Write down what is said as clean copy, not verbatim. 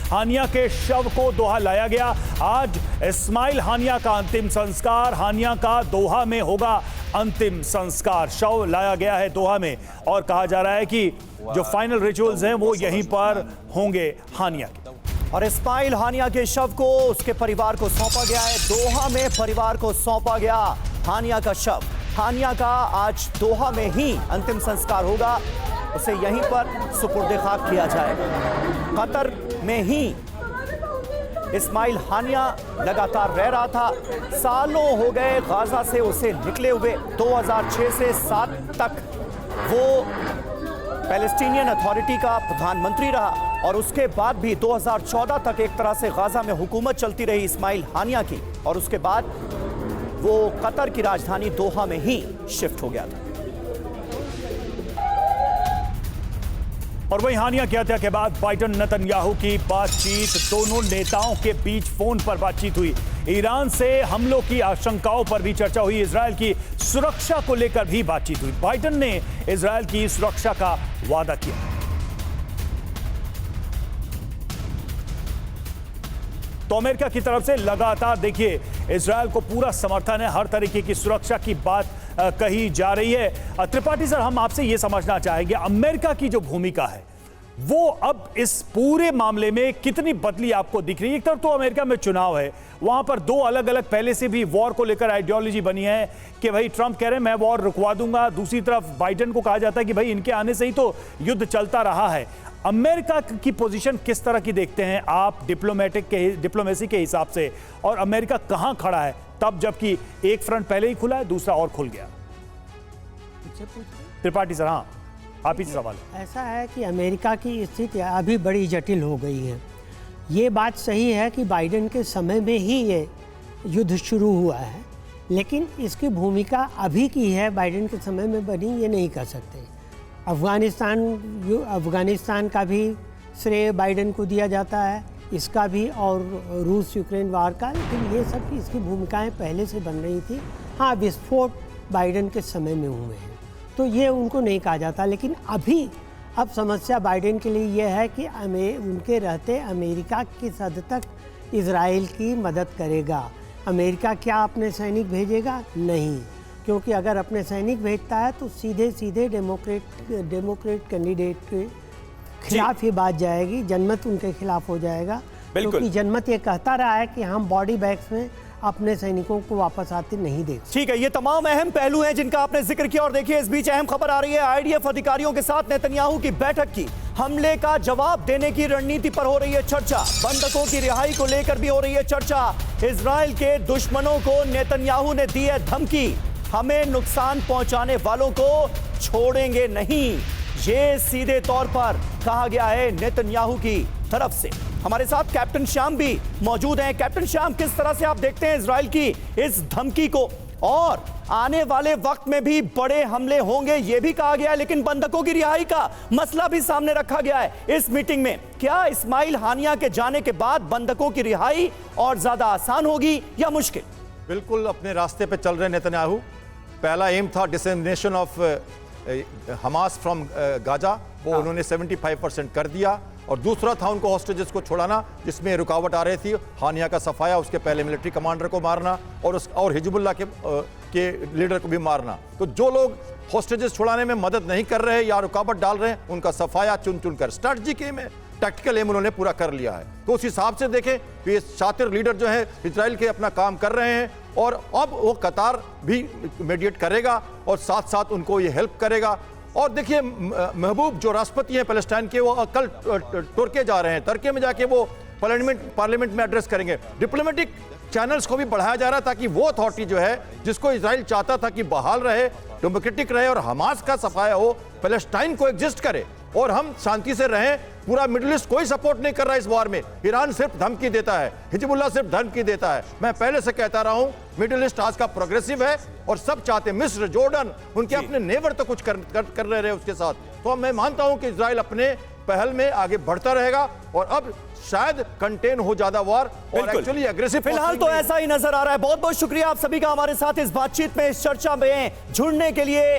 हानिया के शव को दोहा लाया गया। आज इस्माइल हानिया का अंतिम संस्कार, हानिया का दोहा में होगा अंतिम संस्कार। शव लाया गया है दोहा में और कहा जा रहा है कि जो फाइनल रिचुअल्स हैं वो यहीं पर होंगे हानिया के। और इस्माइल हानिया के शव को उसके परिवार को सौंपा गया है। दोहा में परिवार को सौंपा गया हानिया का शव। हानिया का आज दोहा में ही अंतिम संस्कार होगा, उसे यहीं पर सुपुर्द खाक किया जाएगा। कतर में ही इस्माइल हानिया लगातार रह रहा था। सालों हो गए गाजा से उसे निकले हुए। 2006 से 7 तक वो पैलेस्टीनियन अथॉरिटी का प्रधानमंत्री रहा और उसके बाद भी 2014 तक एक तरह से गाजा में हुकूमत चलती रही इस्माइल हानिया की, और उसके बाद वो कतर की राजधानी दोहा में ही शिफ्ट हो गया था। और वहीं हानिया की हत्या के बाद बाइडेन नेतन्याहू की बातचीत, दोनों नेताओं के बीच फोन पर बातचीत हुई। ईरान से हमलों की आशंकाओं पर भी चर्चा हुई। इजरायल की सुरक्षा को लेकर भी बातचीत हुई। बाइडेन ने इजरायल की सुरक्षा का वादा किया। तो अमेरिका की तरफ से लगातार देखिए इजरायल को पूरा समर्थन है, हर तरीके की सुरक्षा की बात कही जा रही है। त्रिपाठी सर, हम आपसे यह समझना चाहेंगे अमेरिका की जो भूमिका है वो अब इस पूरे मामले में कितनी बदली आपको दिख रही है? एक तरफ तो अमेरिका में चुनाव है, वहां पर दो अलग अलग पहले से भी वॉर को लेकर आइडियोलॉजी बनी है कि भाई ट्रंप कह रहे हैं मैं वॉर रुकवा दूंगा, दूसरी तरफ बाइडेन को कहा जाता है कि भाई इनके आने से ही तो युद्ध चलता रहा है। अमेरिका की पोजीशन किस तरह की देखते हैं आप डिप्लोमेसी के हिसाब से, और अमेरिका कहां खड़ा है तब जबकि एक फ्रंट पहले ही खुला है, दूसरा और खुल गया? त्रिपाठी सर, हाँ आप ही से सवाल। ऐसा है कि अमेरिका की स्थिति अभी बड़ी जटिल हो गई है। ये बात सही है कि बाइडेन के समय में ही ये युद्ध शुरू हुआ है, लेकिन इसकी भूमिका अभी की है बाइडेन के समय में बनी ये नहीं कर सकते। अफगानिस्तान का भी श्रेय बाइडेन को दिया जाता है, इसका भी, और रूस यूक्रेन वार का, लेकिन ये सब इसकी भूमिकाएं पहले से बन रही थी। हाँ, विस्फोट बाइडेन के समय में हुए हैं तो ये उनको नहीं कहा जाता, लेकिन अब समस्या बाइडेन के लिए ये है कि उनके रहते अमेरिका किस हद तक इजराइल की मदद करेगा। अमेरिका क्या अपने सैनिक भेजेगा? नहीं, क्योंकि अगर अपने सैनिक भेजता है तो सीधे सीधे डेमोक्रेट कैंडिडेट के खिलाफ ही बात जाएगी, जनमत उनके खिलाफ हो जाएगा, क्योंकि जनमत ये कहता रहा है कि हम बॉडी बैग्स में अपने सैनिकों को वापस आते नहीं देते। ठीक है, ये तमाम अहम पहलू हैं जिनका आपने जिक्र किया। और देखिए इस बीच अहम खबर आ रही है, आईडीएफ अधिकारियों के साथ नेतन्याहू की बैठक की, हमले का जवाब देने की रणनीति पर हो रही है चर्चा, बंधकों की रिहाई को लेकर भी हो रही है चर्चा। इजराइल के दुश्मनों को नेतन्याहू ने दी है धमकी, हमें नुकसान पहुंचाने वालों को छोड़ेंगे नहीं, ये सीधे तौर पर कहा गया है नेतन्याहू की तरफ से। हमारे साथ कैप्टन श्याम भी मौजूद हैं। कैप्टन श्याम, किस तरह से आप देखते हैं इजराइल की इस धमकी को, और आने वाले वक्त में भी बड़े हमले होंगे ये भी कहा गया है, लेकिन बंधकों की रिहाई का मसला भी सामने रखा गया है इस मीटिंग में। क्या इस्माइल हानिया के जाने के बाद बंधकों की रिहाई और ज्यादा आसान होगी या मुश्किल? बिल्कुल अपने रास्ते पे चल रहे नेतन्याहू। पहला एम था dissemination of Hamas from Gaza, वो उन्होंने 75% कर दिया, और दूसरा था उनको हॉस्टेजेस को छुड़ाना, जिसमें रुकावट आ रही थी, हानिया का सफाया, उसके पहले मिलिट्री कमांडर को मारना और हिजबुल्लाह के लीडर को भी मारना। तो जो लोग हॉस्टेजेस छुड़ाने में मदद नहीं कर रहे या रुकावट डाल रहे हैं उनका सफाया चुन चुन कर स्ट्रैटेजिक एम है, टैक्टिकल एम उन्होंने पूरा कर लिया है। तो उस हिसाब से देखें तो ये शातिर लीडर जो है इजराइल के अपना काम कर रहे हैं, और अब वो कतार भी मीडिएट करेगा और साथ साथ उनको ये हेल्प करेगा। और देखिए महबूब जो राष्ट्रपति हैं पैलेस्टाइन के, वो कल तुर्की जा रहे हैं, तुर्की में जाके वो पार्लियामेंट में एड्रेस करेंगे। डिप्लोमेटिक चैनल्स को भी बढ़ाया जा रहा है ताकि वो अथॉरिटी जो है जिसको इजराइल चाहता था कि बहाल रहे, डेमोक्रेटिक रहे और हमास का सफाया हो, पैलेस्टाइन को एग्जिस्ट करे और हम शांति से रहें। पूरा मिडिल ईस्ट कोई सपोर्ट नहीं कर रहा है इस वॉर में, ईरान सिर्फ धमकी देता है, हिजबुल्लाह सिर्फ धमकी देता है। मैं पहले से कहता रहा हूं मिडिल ईस्ट आज का प्रोग्रेसिव है और सब चाहते हैं, मिस्र, जॉर्डन, उनके अपने नेबर तो कुछ कर रहे उसके साथ। तो मैं मानता हूं कि इजराइल अपने पहल में आगे बढ़ता रहेगा और अब शायद कंटेन हो ज्यादा वॉर और एक्चुअली एग्रेसिव। फिलहाल तो ऐसा ही नजर आ रहा है। बहुत बहुत शुक्रिया आप सभी का हमारे साथ इस बातचीत में, इस चर्चा में जुड़ने के लिए।